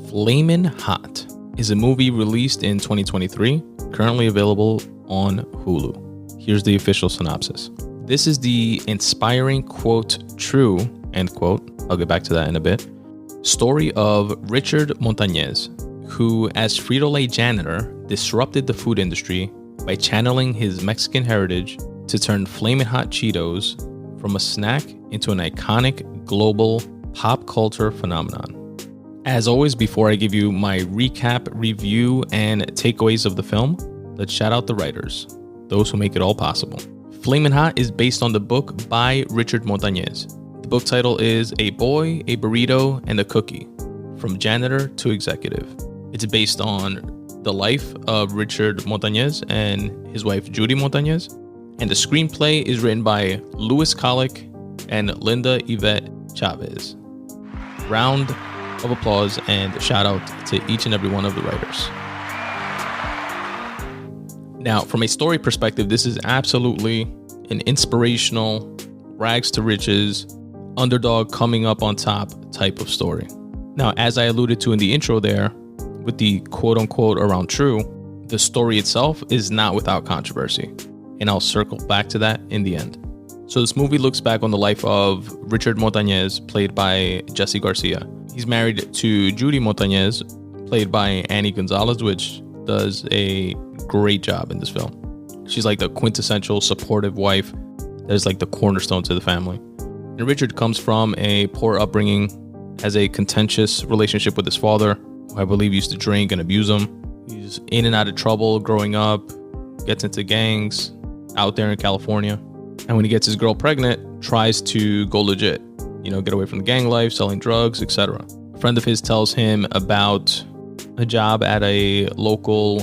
Flamin Hot is a movie released in 2023, currently available on Hulu. Here's the official synopsis. This is the inspiring, quote, true, end quote, I'll get back to that in a bit, story of Richard Montañez, who as Frito-Lay janitor disrupted the food industry by channeling his Mexican heritage to turn Flamin' Hot Cheetos from a snack into an iconic global pop culture phenomenon. As always, before I give you my recap, review, and takeaways of the film, let's shout out the writers, those who make it all possible. Flamin' Hot is based on the book by Richard Montañez. The book title is A Boy, a Burrito, and a Cookie, From Janitor to Executive. It's based on the life of Richard Montañez and his wife Judy Montañez, and the screenplay is written by Louis Colic and Linda Yvette Chavez. Round of applause and shout out to each and every one of the writers. Now, from a story perspective, this is absolutely an inspirational, rags to riches, underdog coming up on top type of story. Now, as I alluded to in the intro there, with the quote unquote around true, the story itself is not without controversy. And I'll circle back to that in the end. So this movie looks back on the life of Richard Montañez, played by Jesse Garcia. He's married to Judy Montañez, played by Annie Gonzalez, which does a great job in this film. She's like the quintessential supportive wife that is like the cornerstone to the family. And Richard comes from a poor upbringing, has a contentious relationship with his father, who I believe used to drink and abuse him. He's in and out of trouble growing up, gets into gangs out there in California. And when he gets his girl pregnant, tries to go legit, get away from the gang life, selling drugs, etc. A friend of his tells him about a job at a local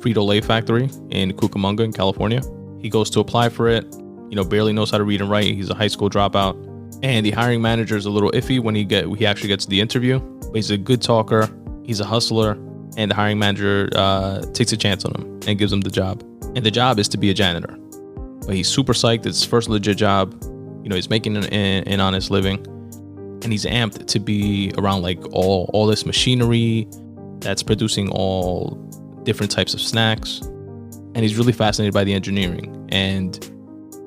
Frito-Lay factory in Cucamonga in California. He goes to apply for it, barely knows how to read and write. He's a high school dropout. And the hiring manager is a little iffy when he actually gets to the interview. But he's a good talker, he's a hustler, and the hiring manager takes a chance on him and gives him the job. And the job is to be a janitor. But he's super psyched. It's his first legit job. He's making an honest living. And he's amped to be around like all this machinery that's producing all different types of snacks. And he's really fascinated by the engineering. And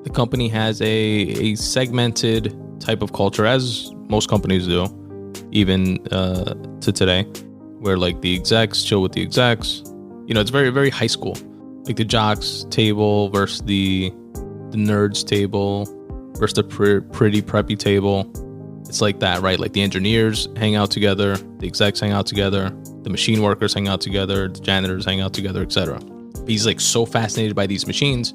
the company has a segmented type of culture, as most companies do, even to today, where like the execs chill with the execs. It's very, very high school. Like the jocks table versus the nerds table versus the pretty preppy table. It's like that, right? Like the engineers hang out together, the execs hang out together, the machine workers hang out together, the janitors hang out together, etc. He's like so fascinated by these machines,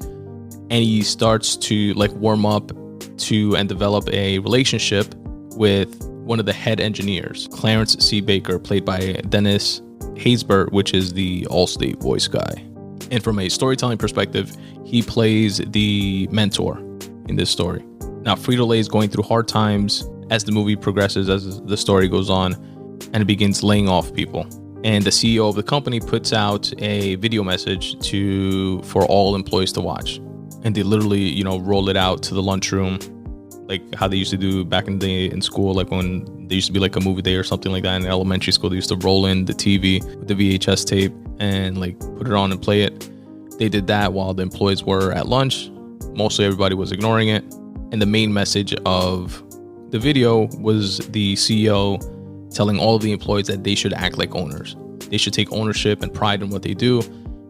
and he starts to like warm up to and develop a relationship with one of the head engineers, Clarence C. Baker, played by Dennis Haysbert, which is the Allstate voice guy. And from a storytelling perspective, he plays the mentor in this story. Now, Frito-Lay is going through hard times as the movie progresses, as the story goes on, and it begins laying off people. And the CEO of the company puts out a video message for all employees to watch. And they literally, roll it out to the lunchroom, like how they used to do back in the day in school, like when there used to be like a movie day or something like that in elementary school. They used to roll in the TV with the VHS tape and like put it on and play it. They did that while the employees were at lunch. Mostly everybody was ignoring it. And the main message of the video was the CEO telling all of the employees that they should act like owners. They should take ownership and pride in what they do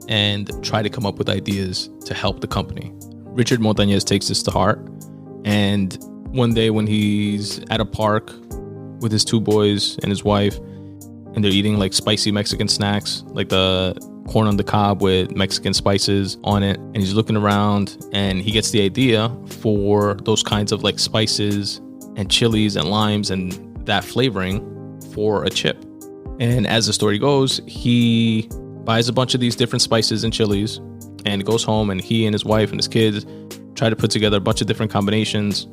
and try to come up with ideas to help the company. Richard Montañez takes this to heart. And one day when he's at a park with his two boys and his wife, and they're eating like spicy Mexican snacks, like the corn on the cob with Mexican spices on it. And he's looking around and he gets the idea for those kinds of like spices and chilies and limes and that flavoring for a chip. And as the story goes, he buys a bunch of these different spices and chilies and goes home, and he and his wife and his kids try to put together a bunch of different combinations,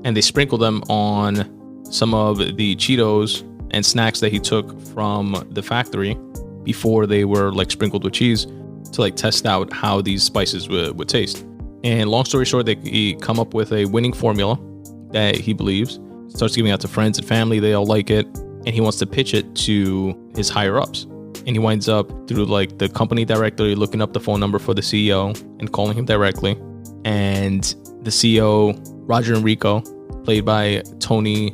and they sprinkle them on some of the Cheetos and snacks that he took from the factory before they were like sprinkled with cheese to like test out how these spices would taste. And long story short, they come up with a winning formula that he believes, starts giving out to friends and family. They all like it. and he wants to pitch it to his higher ups. And he winds up through like the company directory looking up the phone number for the CEO and calling him directly. And the CEO, Roger Enrico, played by Tony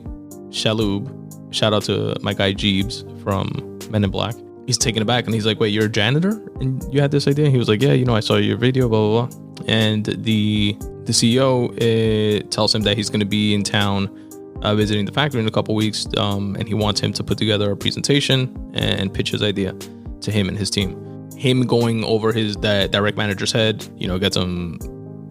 Shalhoub, shout out to my guy Jeebs from Men in Black. He's taken aback and he's like, wait, you're a janitor and you had this idea? He was like, yeah, I saw your video, blah, blah, blah. And the CEO tells him that he's going to be in town visiting the factory in a couple weeks, and he wants him to put together a presentation and pitch his idea to him and his team. Him going over his direct manager's head, gets him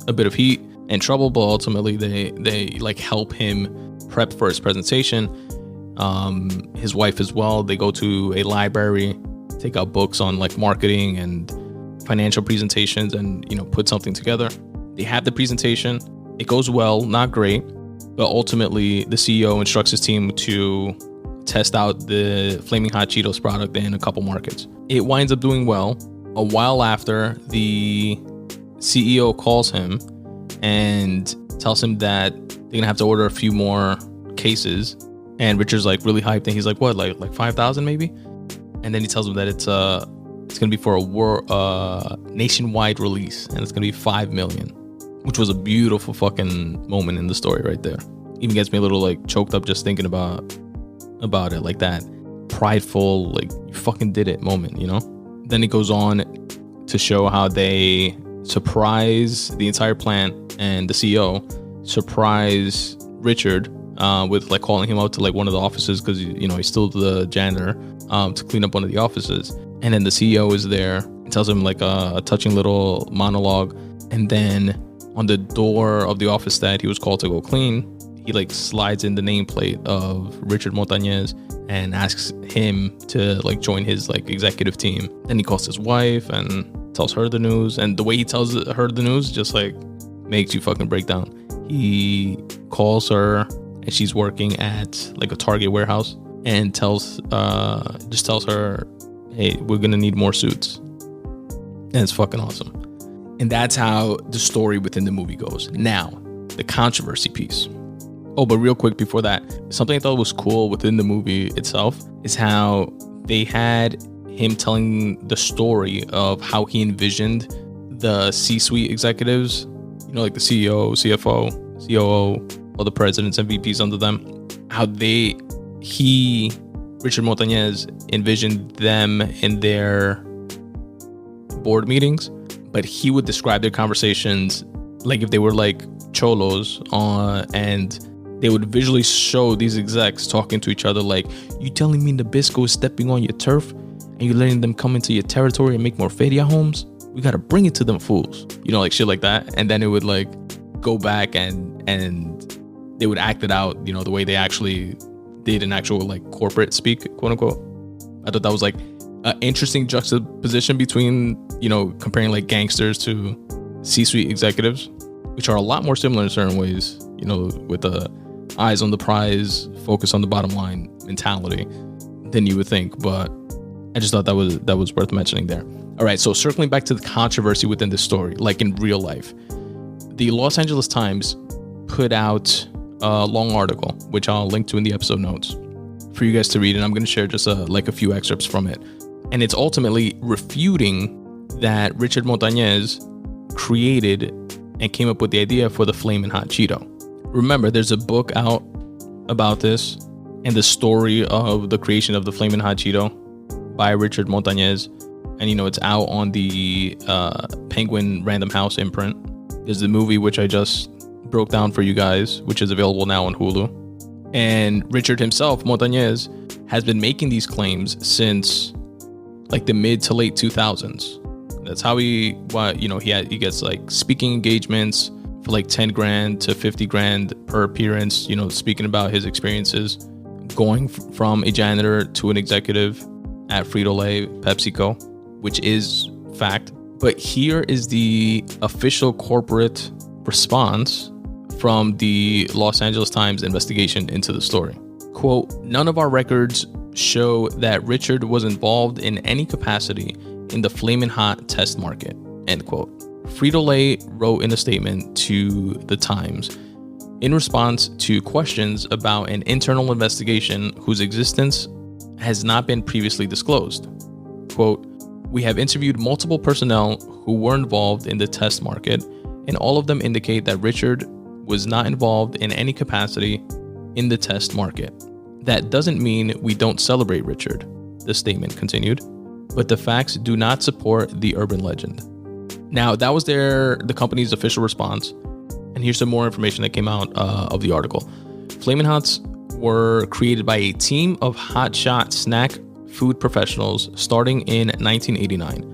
a bit of heat and trouble, but ultimately they like help him prep for his presentation. His wife as well, they go to a library, take out books on like marketing and financial presentations and put something together. They have the presentation. It goes well, not great, but ultimately the CEO instructs his team to test out the Flamin Hot Cheetos product in a couple markets. It winds up doing well. A while after, the CEO calls him and tells him that they're gonna have to order a few more cases. And Richard's like really hyped, and he's like, what, like 5,000 maybe? And then he tells him that it's gonna be for a nationwide release, and it's gonna be 5 million, which was a beautiful fucking moment in the story right there. Even gets me a little like choked up just thinking about it, like that prideful, like you fucking did it moment, Then it goes on to show how they surprise the entire plant, and the CEO surprise Richard with like calling him out to like one of the offices because he's still the janitor to clean up one of the offices. And then the CEO is there and tells him like a touching little monologue, and then on the door of the office that he was called to go clean, he like slides in the nameplate of Richard Montañez and asks him to like join his like executive team. Then he calls his wife and tells her the news, and the way he tells her the news just like makes you fucking break down. He calls her and she's working at like a Target warehouse and tells her, hey, we're gonna need more suits. And it's fucking awesome. And that's how the story within the movie goes. Now, the controversy piece. Oh, but real quick before that, something I thought was cool within the movie itself is how they had him telling the story of how he envisioned the C-suite executives, like the CEO, CFO, COO, all the presidents and VPs under them, how Richard Montañez envisioned them in their board meetings, but he would describe their conversations like if they were like cholos and they would visually show these execs talking to each other like, you telling me Nabisco is stepping on your turf and you're letting them come into your territory and make more feria homes? We gotta bring it to them fools. Like shit like that. And then it would like go back and they would act it out, the way they actually did an actual like corporate speak, quote unquote. I thought that was like an interesting juxtaposition between, comparing like gangsters to C-suite executives, which are a lot more similar in certain ways, with the eyes on the prize, focus on the bottom line mentality than you would think. But I just thought that was worth mentioning there. All right, so circling back to the controversy within this story, like in real life, the Los Angeles Times put out a long article, which I'll link to in the episode notes for you guys to read, and I'm going to share just a few excerpts from it. And it's ultimately refuting that Richard Montañez created and came up with the idea for the Flamin Hot Cheeto. Remember, there's a book out about this and the story of the creation of the Flamin Hot Cheeto by Richard Montañez. And, it's out on the Penguin Random House imprint. There's the movie, which I just broke down for you guys, which is available now on Hulu. And Richard himself, Montañez, has been making these claims since like the mid to late 2000s. That's how he gets like speaking engagements for like 10 grand to 50 grand per appearance, speaking about his experiences going from a janitor to an executive at Frito-Lay, PepsiCo, which is fact. But here is the official corporate response from the Los Angeles Times investigation into the story. Quote, none of our records show that Richard was involved in any capacity in the Flamin Hot test market, end quote. Frito-Lay wrote in a statement to the Times in response to questions about an internal investigation whose existence has not been previously disclosed. Quote, "We have interviewed multiple personnel who were involved in the test market, and all of them indicate that Richard was not involved in any capacity in the test market. That doesn't mean we don't celebrate Richard," the statement continued, "but the facts do not support the urban legend." Now, that was the company's official response. And here's some more information that came out of the article. Flamin' Hots were created by a team of hotshot snack food professionals starting in 1989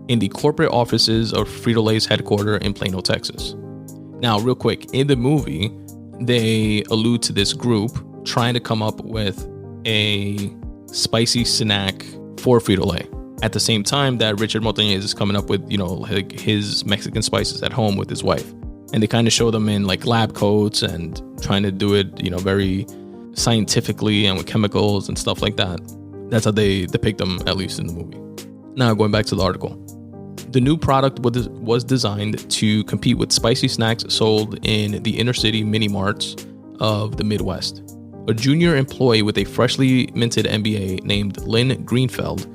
in the corporate offices of Frito-Lay's headquarters in Plano, Texas. Now, real quick, in the movie, they allude to this group trying to come up with a spicy snack for Frito-Lay at the same time that Richard Montañez is coming up with, like his Mexican spices at home with his wife. And they kind of show them in like lab coats and trying to do it, very scientifically and with chemicals and stuff like that. That's how they depict them, at least in the movie. Now, going back to the article. The new product was designed to compete with spicy snacks sold in the inner city mini marts of the Midwest. A junior employee with a freshly minted MBA named Lynn Greenfeld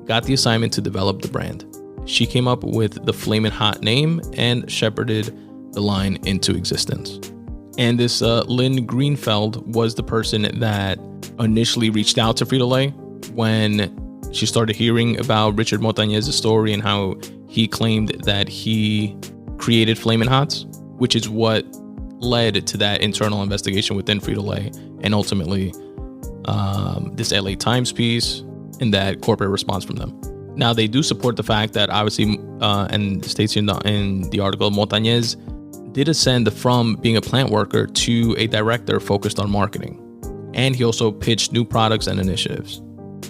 got the assignment to develop the brand. She came up with the Flamin' Hot name and shepherded the line into existence. And this Lynn Greenfeld was the person that initially reached out to Frito-Lay when she started hearing about Richard Montañez's story and how he claimed that he created Flamin' Hots, which is what led to that internal investigation within Frito-Lay and ultimately this LA Times piece and that corporate response from them. Now, they do support the fact that obviously, and states in the article, Montañez did ascend from being a plant worker to a director focused on marketing. And he also pitched new products and initiatives.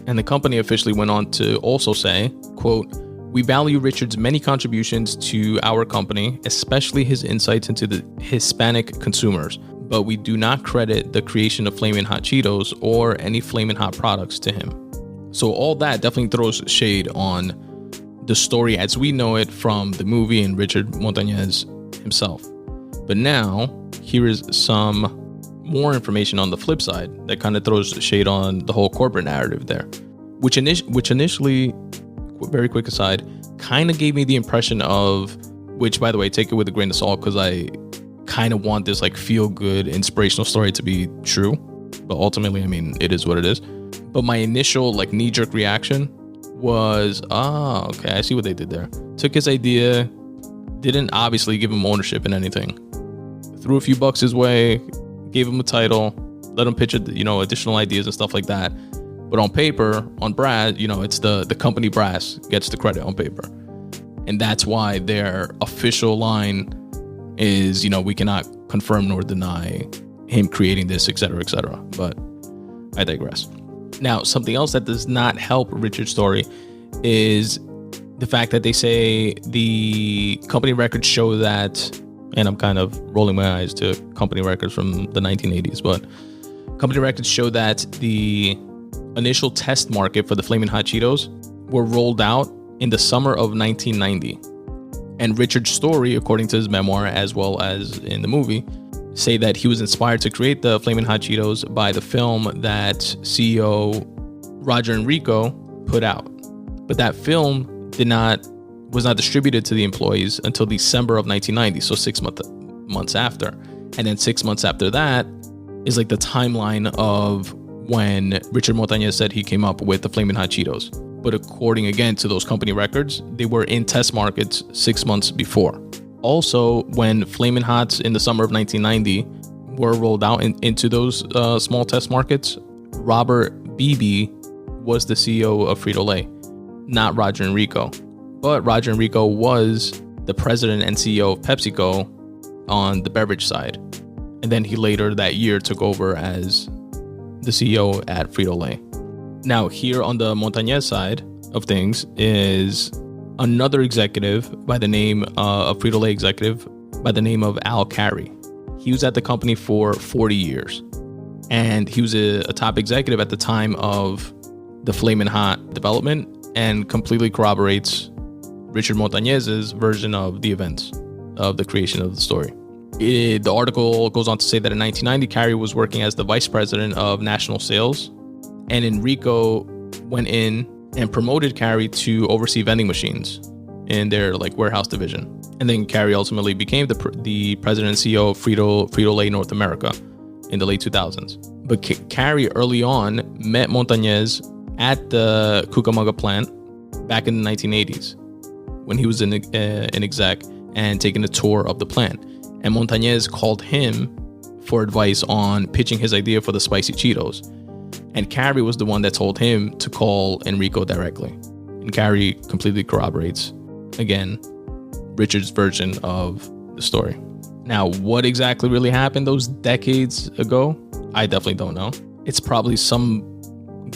And the company officially went on to also say, quote, "We value Richard's many contributions to our company, especially his insights into the Hispanic consumers, but we do not credit the creation of Flamin' Hot Cheetos or any Flamin' Hot products to him." So all that definitely throws shade on the story as we know it from the movie and Richard Montañez himself. But now, here is some more information on the flip side that kind of throws shade on the whole corporate narrative there, which initially, very quick aside, kind of gave me the impression of, which by the way, take it with a grain of salt because I kind of want this like feel good inspirational story to be true, but ultimately, I mean, it is what it is. But my initial like knee-jerk reaction was, okay, I see what they did there. Took his idea, didn't obviously give him ownership in anything, threw a few bucks his way, gave him a title, let him pitch additional ideas and stuff like that. But on paper, on Brad, it's the company brass gets the credit on paper. And that's why their official line is, we cannot confirm nor deny him creating this, etc., etc. But I digress. Now, something else that does not help Richard's story is the fact that they say the company records show that, and I'm kind of rolling my eyes to company records from the 1980s, but company records show that the initial test market for the Flamin' Hot Cheetos were rolled out in the summer of 1990. And Richard's story, according to his memoir, as well as in the movie, say that he was inspired to create the Flamin' Hot Cheetos by the film that CEO Roger Enrico put out. But that film was not distributed to the employees until December of 1990, so 6 months after. And then 6 months after that is like the timeline of when Richard Montañez said he came up with the Flamin' Hot Cheetos. But according again to those company records, they were in test markets 6 months before. Also, when Flamin' Hots in the summer of 1990 were rolled out into those small test markets, Robert Beebe was the CEO of Frito-Lay, not Roger Enrico. But Roger Enrico was the president and CEO of PepsiCo on the beverage side. And then he later that year took over as the CEO at Frito-Lay. Now, here on the Montañez side of things is another executive by the name of Frito-Lay executive by the name of Al Carey. He was at the company for 40 years. And he was a top executive at the time of the Flamin' Hot development and completely corroborates Richard Montañez's version of the events of the creation of the story. The article goes on to say that in 1990, Carey was working as the vice president of national sales And Enrico went in and promoted Carrie to oversee vending machines in their like warehouse division. And then Carrie ultimately became the president and CEO of Frito-Lay North America in the late 2000s. But Carrie early on met Montañez at the Cucamonga plant back in the 1980s when he was an exec and taking a tour of the plant. And Montañez called him for advice on pitching his idea for the spicy Cheetos. And Carrie was the one that told him to call Enrico directly. And Carrie completely corroborates, again, Richard's version of the story. Now, what exactly really happened those decades ago? I definitely don't know. It's probably some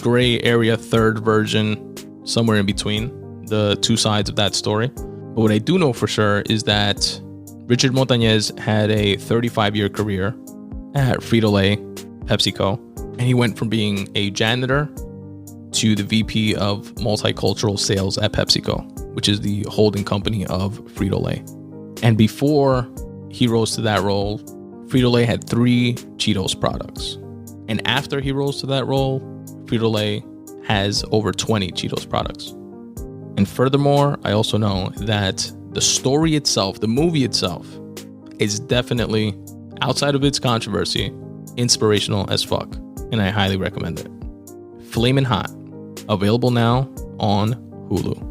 gray area third version, somewhere in between the two sides of that story. But what I do know for sure is that Richard Montañez had a 35-year career at Frito-Lay, PepsiCo, and he went from being a janitor to the VP of multicultural sales at PepsiCo, which is the holding company of Frito-Lay. And before he rose to that role, Frito-Lay had 3 Cheetos products. And after he rose to that role, Frito-Lay has over 20 Cheetos products. And furthermore, I also know that the story itself, the movie itself, is definitely, outside of its controversy, inspirational as fuck. And I highly recommend it. Flamin Hot, available now on Hulu.